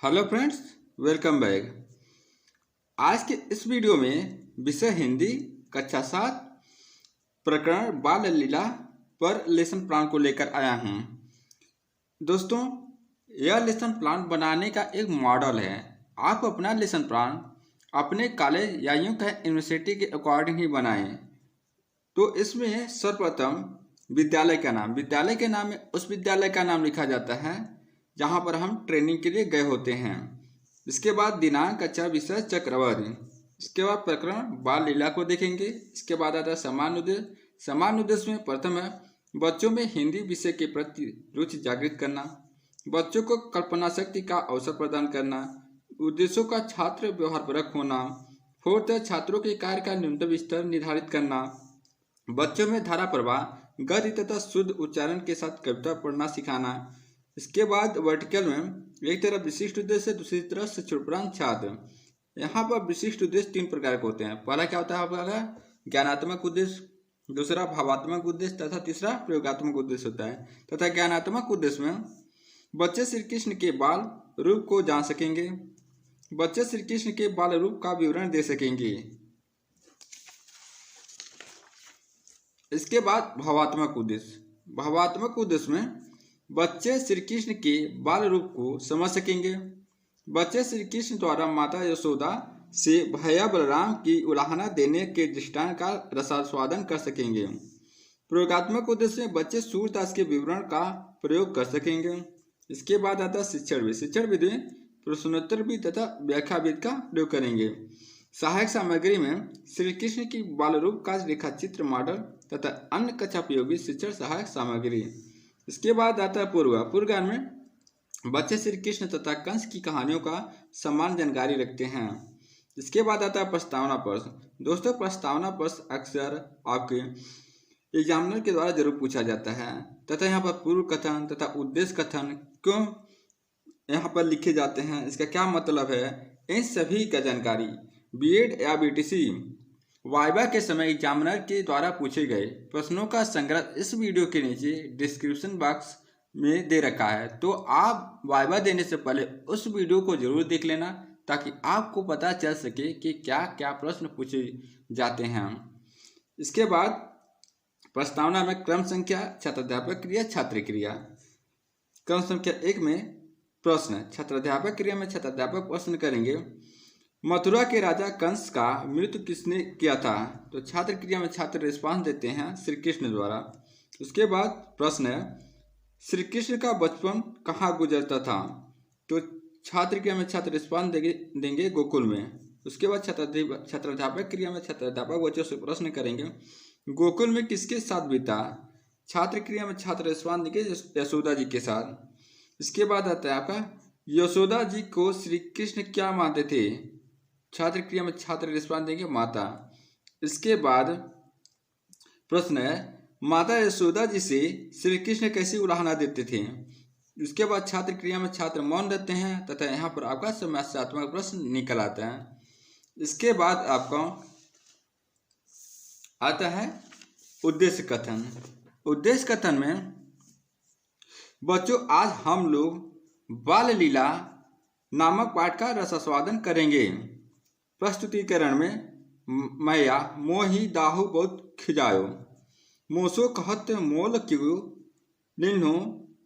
Hello friends, welcome back. आज के इस वीडियो में विषय हिंदी कक्षा 7 प्रकरण बाल लीला पर लेसन प्लान को लेकर आया हूँ। दोस्तों, यह लेसन प्लान बनाने का एक मॉडल है। आप अपना लेसन प्लान अपने कॉलेज या यूँ कहें यूनिवर्सिटी के अकॉर्डिंग ही बनाएं। तो इसमें सर्वप्रथम विद्यालय के नाम में उस विद्यालय का नाम लिखा जाता है जहाँ पर हम ट्रेनिंग के लिए गए होते हैं। इसके बाद दिनांक, कक्षा, विषय, चक्रवर्ती। इसके बाद प्रकरण बाल लीला को देखेंगे। इसके बाद आता है सामान्य उद्देश्य। सामान्य उद्देश्य में प्रथम है बच्चों में हिंदी विषय के प्रति रुचि जागृत करना, बच्चों को कल्पना शक्ति का अवसर प्रदान करना, उद्देश्यों का छात्र व्यवहारपरक होना। फोर्थ है छात्रों के कार्य का न्यूनतम स्तर निर्धारित करना, बच्चों में धारा प्रवाह, गद्य तथा शुद्ध उच्चारण के साथ कविता पढ़ना सिखाना। इसके बाद वर्टिकल में एक तरफ विशिष्ट उद्देश्य, दूसरी तरफ से शिक्षाप्रद छात्र। यहाँ पर विशिष्ट उद्देश्य 3 प्रकार के होते हैं। पहला क्या होता है आपका ज्ञानात्मक उद्देश्य, दूसरा भावात्मक उद्देश्य तथा तीसरा प्रयोगात्मक उद्देश्य होता है। तथा ज्ञानात्मक उद्देश्य में बच्चे श्री कृष्ण के बाल रूप को जान सकेंगे, बच्चे श्री कृष्ण के बाल रूप का विवरण दे सकेंगे। इसके बाद भावात्मक उद्देश्य में बच्चे श्री कृष्ण के बाल रूप को समझ सकेंगे, बच्चे श्री कृष्ण द्वारा माता यशोदा से भैया बलराम की उलाहना देने के दृष्टांत का रसास्वादन कर सकेंगे। प्रयोगात्मक उद्देश्य में बच्चे सूरदास के विवरण का प्रयोग कर सकेंगे। इसके बाद आता शिक्षण विधि में प्रश्नोत्तर विधि तथा व्याख्या विधि का प्रयोग करेंगे। सहायक सामग्री में श्री कृष्ण की बाल रूप का रेखाचित्र मॉडल तथा अन्य कक्षा उपयोगी शिक्षण सहायक सामग्री। इसके बाद आता है पूर्वगान में बच्चे श्री कृष्ण तथा कंस की कहानियों का समान जानकारी रखते हैं। इसके बाद आता है प्रस्तावना प्रश्न। दोस्तों, प्रस्तावना प्रश्न अक्सर आपके एग्जामिनर के द्वारा जरूर पूछा जाता है तथा यहाँ पर पूर्व कथन तथा उद्देश्य कथन क्यों यहाँ पर लिखे जाते हैं, इसका क्या मतलब है, इन सभी का जानकारी बीएड या बीटीसी वाइवा के समय एग्जामिनर के द्वारा पूछे गए प्रश्नों का संग्रह इस वीडियो के नीचे डिस्क्रिप्शन बॉक्स में दे रखा है। तो आप वाइवा देने से पहले उस वीडियो को जरूर देख लेना ताकि आपको पता चल सके कि क्या क्या प्रश्न पूछे जाते हैं। इसके बाद प्रस्तावना में क्रम संख्या, छात्राध्यापक क्रिया, छात्र क्रिया। क्रम संख्या 1 में प्रश्न छात्राध्यापक क्रिया में छात्राध्यापक प्रश्न करेंगे मथुरा के राजा कंस का मृत्यु किसने किया था। तो छात्र क्रिया में छात्र रिस्पांस देते हैं श्री कृष्ण द्वारा। उसके बाद प्रश्न है श्री कृष्ण का बचपन कहाँ गुजरता था। तो छात्र क्रिया में छात्र रिस्पांस देंगे गोकुल में। उसके बाद छात्राध्यापक क्रिया में छात्राध्यापक बच्चों से प्रश्न करेंगे गोकुल में किसके साथ बीता। छात्र क्रिया में छात्र रिस्पांस देंगे यशोदा जी के साथ। इसके बाद आता है आपका यशोदा जी को श्री कृष्ण क्या मानते थे। छात्र क्रिया में छात्र रिस्पांस देंगे माता। इसके बाद प्रश्न है माता यशोदा जी से श्री कृष्ण कैसी उलाहना देते थे। उसके बाद छात्र क्रिया में छात्र मौन रहते हैं तथा यहाँ पर आपका समस्यात्मक प्रश्न निकल आता है। इसके बाद आपका आता है उद्देश्य कथन। उद्देश्य कथन में बच्चों आज हम लोग बाल लीला नामक पाठ का रसास्वादन करेंगे। प्रस्तुतिकरण में मैया मोही दाहु बहुत खिजायो, मोसो कहत मोल क्यों निन्हो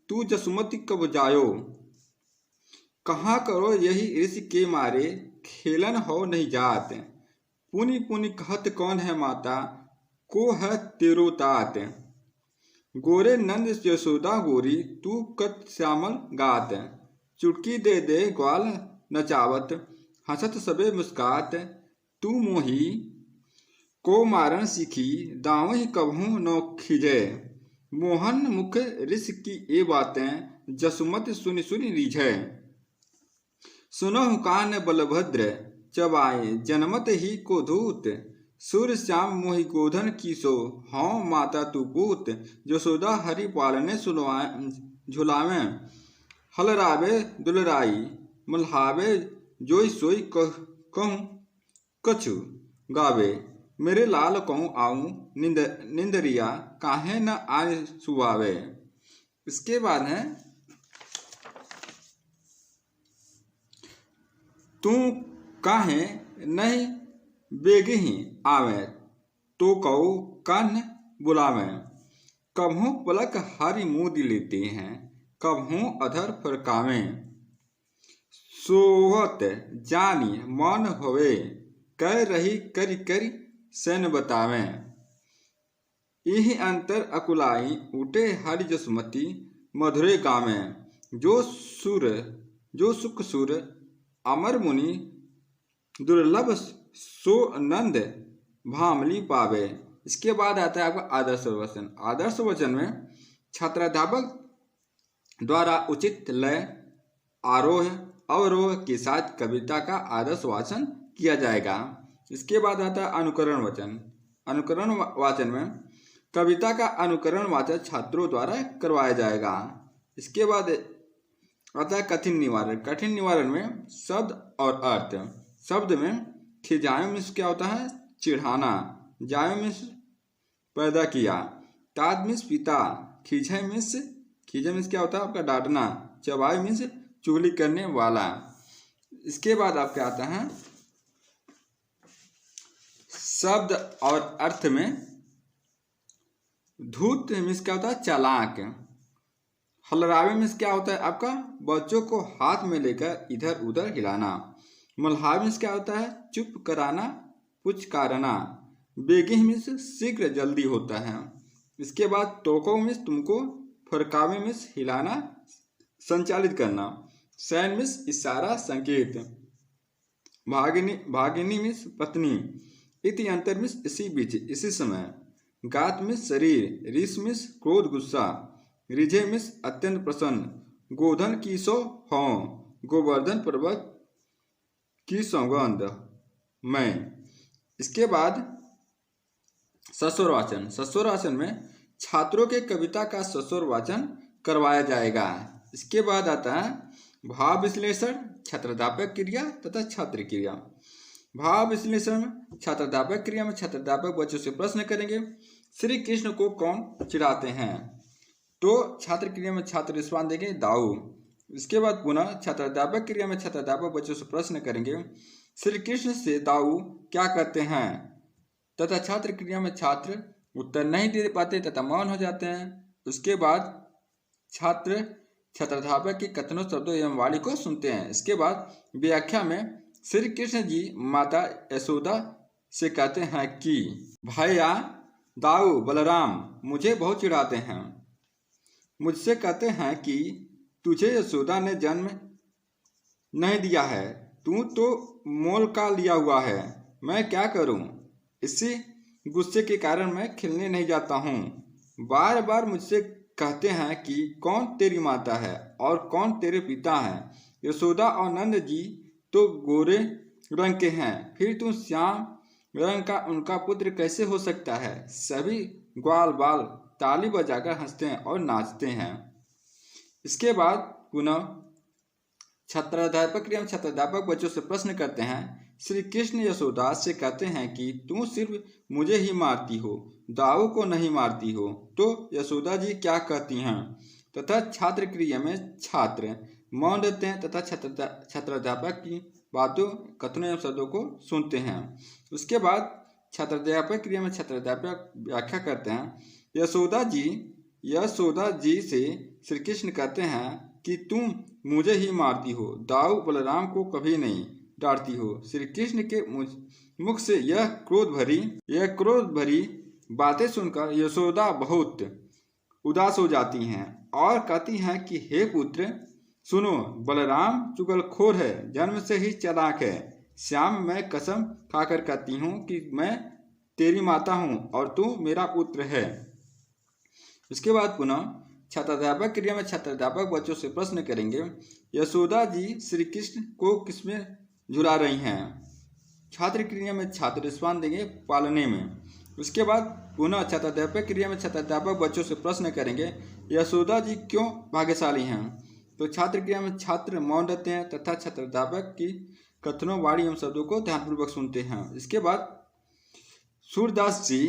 तू जसुमति कब जायो, कहाँ करो यही ऋषि के मारे खेलन हो नहीं जात, पुनि पुनि कहत कौन है माता को है तेरो तात, गोरे नंद यशोदा गोरी तू कत श्यामल गात, चुटकी दे दे ग्वाल नचावत हंसत सबे मुस्कात, तू मोही को मारन सीखी दाव ही कभू न खिजे, मोहन मुख ऋषि की ये बातें जसुमत सुनि सुनि रीझे, सुनहु कान बलभद्र चबाए जनमत ही को धूत, सूर्य श्याम मोहि गोधन कीसो हाँ माता तू पूत, यशोदा हरि पालने सुनवाए झुलावे, हलरावे दुलराई मल्हावे जोई सोई कहूँ कछु गावे, मेरे लाल कहूँ आऊँ निंदरिया काहे न आए सुवावे। इसके बाद है तू काहे नहीं बेगही आवे, तो कऊ कान्ह बुलावे। कबहू पलक हारी मूद लेते हैं, कबहू अधर फरकावे। सोवत जानी मौन होवे, कह रही करी करी सैन बतावे। यही अंतर अकुलाई उठे हरि जसमती, मधुरे गावे। जो सुख सुर अमर मुनि, दुर्लभ सो नंद भामली पावे। इसके बाद आता है आपका आदर्श वचन। आदर्श वचन में छात्राध्यापक द्वारा उचित लय, आरोह अवरोह के साथ कविता का आदर्श वाचन किया जाएगा। इसके बाद आता है अनुकरण वचन। अनुकरण वाचन में कविता का अनुकरण वाचन छात्रों द्वारा करवाया जाएगा। इसके बाद आता है कठिन निवारण। कठिन निवारण में शब्द और अर्थ। शब्द में खिजायो मीन्स क्या होता है, चिढ़ाना। जायो मीन्स पैदा किया। ताद मीन्स पिता। खींचे मीन्स क्या होता है आपका डांटना। चबायो मीन्स चुगली करने वाला। इसके बाद आपका आता है शब्द और अर्थ में धूत मीन्स क्या होता है, चालाक। हलरावे मीन्स क्या होता है आपका बच्चों को हाथ में लेकर इधर उधर हिलाना। मल्हार मीन्स क्या होता है, चुप कराना, पुचकारना। बेगी मीन्स शीघ्र जल्दी होता है। इसके बाद टोको मीन्स तुमको, फरकावे मीन्स हिलाना, संचालित करना। सैन मीन्स इशारा, संकेत। भागिनी मीन्स पत्नी। इति अंतर मीन्स इसी बीच, इसी समय। गात मीन्स शरीर। रीस मीन्स क्रोध, गुस्सा। रिझे मीन्स अत्यंत प्रसन्न। गोधन की सो हों, गोवर्धन पर्वत की सौगंध मैं। इसके बाद सस्वर वाचन। सस्वर वाचन में छात्रों के कविता का सस्वर वाचन करवाया जाएगा। इसके बाद आता है भाव विश्लेषण, छात्राध्यापक क्रिया तथा छात्र क्रिया। भाव विश्लेषण में छात्राध्यापक क्रिया में छात्राध्यापक बच्चों से प्रश्न करेंगे, श्री कृष्ण को कौन चिढ़ाते हैं? तो छात्र क्रिया में छात्र रिस्पॉन्स देंगे, दाऊ। इसके बाद पुनः छात्राध्यापक क्रिया में छात्राध्यापक बच्चों से प्रश्न करेंगे, श्री कृष्ण से दाऊ क्या कहते हैं? तथा छात्र क्रिया में छात्र उत्तर नहीं दे पाते तथा मौन हो जाते हैं। उसके बाद छात्र छात्राध्यापक के कथनों, शब्दों एवं वाणी को सुनते हैं। इसके बाद व्याख्या में श्री कृष्ण जी माता यशोदा से कहते हैं कि भैया दाऊ बलराम मुझे बहुत चिढ़ाते हैं। मुझसे कहते हैं कि तुझे यशोदा ने जन्म नहीं दिया है, तू तो मोल का लिया हुआ है, मैं क्या करूं? इसी गुस्से के कारण मैं खिलने नहीं जाता हूं। बार बार मुझसे कहते हैं कि कौन तेरी माता है और कौन तेरे पिता हैं। यशोदा और नंद जी तो गोरे रंग के हैं, फिर तू श्याम रंग का उनका पुत्र कैसे हो सकता है? सभी ग्वाल बाल ताली बजाकर हंसते हैं और नाचते हैं। इसके बाद पुनः छात्राध्यापक एवं छात्राध्यापक बच्चों से प्रश्न करते हैं, श्री कृष्ण यशोदा से कहते हैं कि तू सिर्फ मुझे ही मारती हो, दाऊ को नहीं मारती हो, तो यशोदा जी क्या कहती हैं? तथा छात्र क्रिया में छात्र मौन रहते हैं तथा छात्राध्यापक की बातों, कथनों एवं शब्दों को सुनते हैं। उसके बाद छात्राध्यापक क्रिया में छात्राध्यापक व्याख्या करते हैं, यशोदा जी से श्री कृष्ण कहते हैं कि तुम मुझे ही मारती हो, दाऊ बलराम को कभी नहीं डांटती हो। श्री कृष्ण के मुख से यह क्रोध भरी बातें सुनकर यशोदा बहुत उदास हो जाती हैं और कहती हैं कि हे पुत्र सुनो, बलराम चुगलखोर है, जन्म से ही चालाक है। श्याम मैं कसम खाकर कहती हूँ कि मैं तेरी माता हूँ और तू मेरा पुत्र है। इसके बाद पुनः छात्राध्यापक क्रिया में छात्राध्यापक बच्चों से प्रश्न करेंगे, यशोदा जी श्री कृष्ण को किसमें झुला रही हैं? छात्र क्रिया में छात्र रिस्पॉन्स देंगे, पालने में। उसके बाद पुनः छात्राध्यापक क्रिया में छात्राध्यापक बच्चों से प्रश्न करेंगे, यशोदा जी क्यों भाग्यशाली हैं? तो छात्र क्रिया में छात्र मौन रहते हैं तथा छात्राध्यापक की कथनों, वाणी एवं शब्दों को ध्यानपूर्वक सुनते हैं। इसके बाद सूरदास जी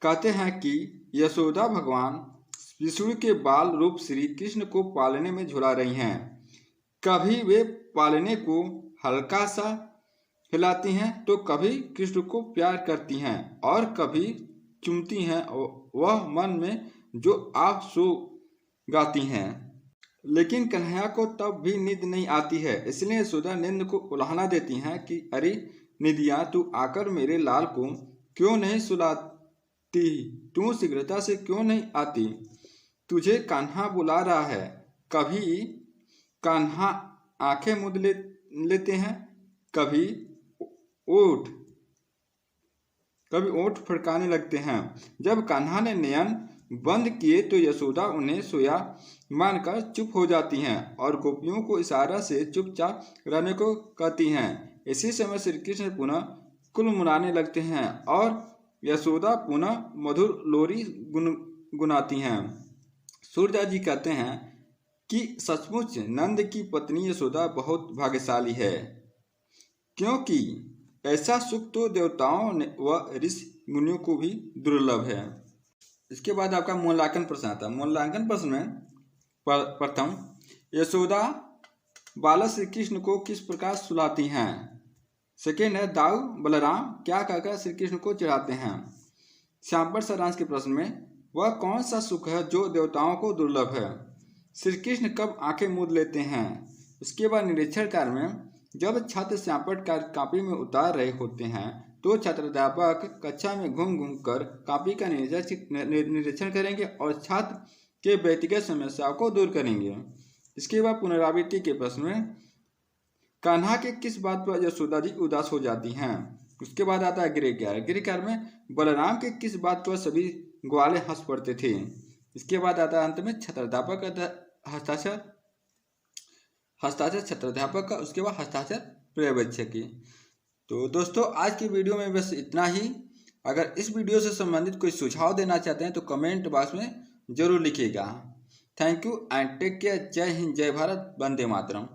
कहते हैं कि यशोदा भगवान विष्णु के बाल रूप श्री कृष्ण को पालने में झुला रही हैं। कभी वे पालने को हल्का सा हिलाती हैं तो कभी कृष्ण को प्यार करती हैं और कभी चूमती हैं। वह मन में जो आप सो गाती हैं। लेकिन कन्हैया को तब भी नींद नहीं आती है, इसलिए यशोदा नींद को उल्हाना देती हैं कि अरे निधिया, तू आकर मेरे लाल को क्यों नहीं सुलाती? तू शीघ्रता से क्यों नहीं आती? तुझे कान्हा बुला रहा है। कभी कान्हा आंखें मूंद लेते हैं, कभी ओठ फड़काने लगते हैं। जब कान्हा ने नयन बंद किए तो यशोदा उन्हें सोया मानकर चुप हो जाती हैं और गोपियों को इशारा से चुपचाप रहने को कहती हैं। इसी समय श्री कृष्ण पुनः कुलमुलाने लगते हैं और यशोदा पुनः मधुर लोरी गुनगुनाती हैं। सूरदास जी कहते हैं कि सचमुच नंद की पत्नी यशोदा बहुत भाग्यशाली है, क्योंकि ऐसा सुख तो देवताओं व ऋषि मुनियों को भी दुर्लभ है। इसके बाद आपका मूल्यांकन प्रश्न आता है। मूल्यांकन प्रश्न में प्रथम, यशोदा बालक श्री कृष्ण को किस प्रकार सुलाती हैं? सेकेंड है, दाऊ बलराम क्या कहकर श्री कृष्ण को चढ़ाते हैं? श्यामवर सारांश के प्रश्न में, वह कौन सा सुख है जो देवताओं को दुर्लभ है? श्री कृष्ण कब आंखें मूंद लेते हैं? उसके बाद निरीक्षण कार्य में, जब छात्र श्यामपट्ट कार्य कॉपी में उतार रहे होते हैं तो छात्राध्यापक कक्षा में घूम घूम कर कॉपी का निरीक्षण करेंगे और छात्र के व्यक्तिगत समस्याओं को दूर करेंगे। इसके बाद पुनरावृत्ति के प्रश्न में, कान्हा के किस बात पर यशोदा जी उदास हो जाती हैं? उसके बाद आता है गृह कार्य। गृह कार्य में बलराम के किस बात पर सभी ग्वाले हंस पड़ते थे? इसके बाद आता है अंत में छात्राध्यापक का हस्ताक्षर छात्राध्यापक का, उसके बाद हस्ताक्षर पर्यवेक्षक की। तो दोस्तों आज की वीडियो में बस इतना ही। अगर इस वीडियो से संबंधित कोई सुझाव देना चाहते हैं तो कमेंट बॉक्स में जरूर लिखिएगा। Thank you and take care. जय हिंद, जय भारत, वंदे मातरम।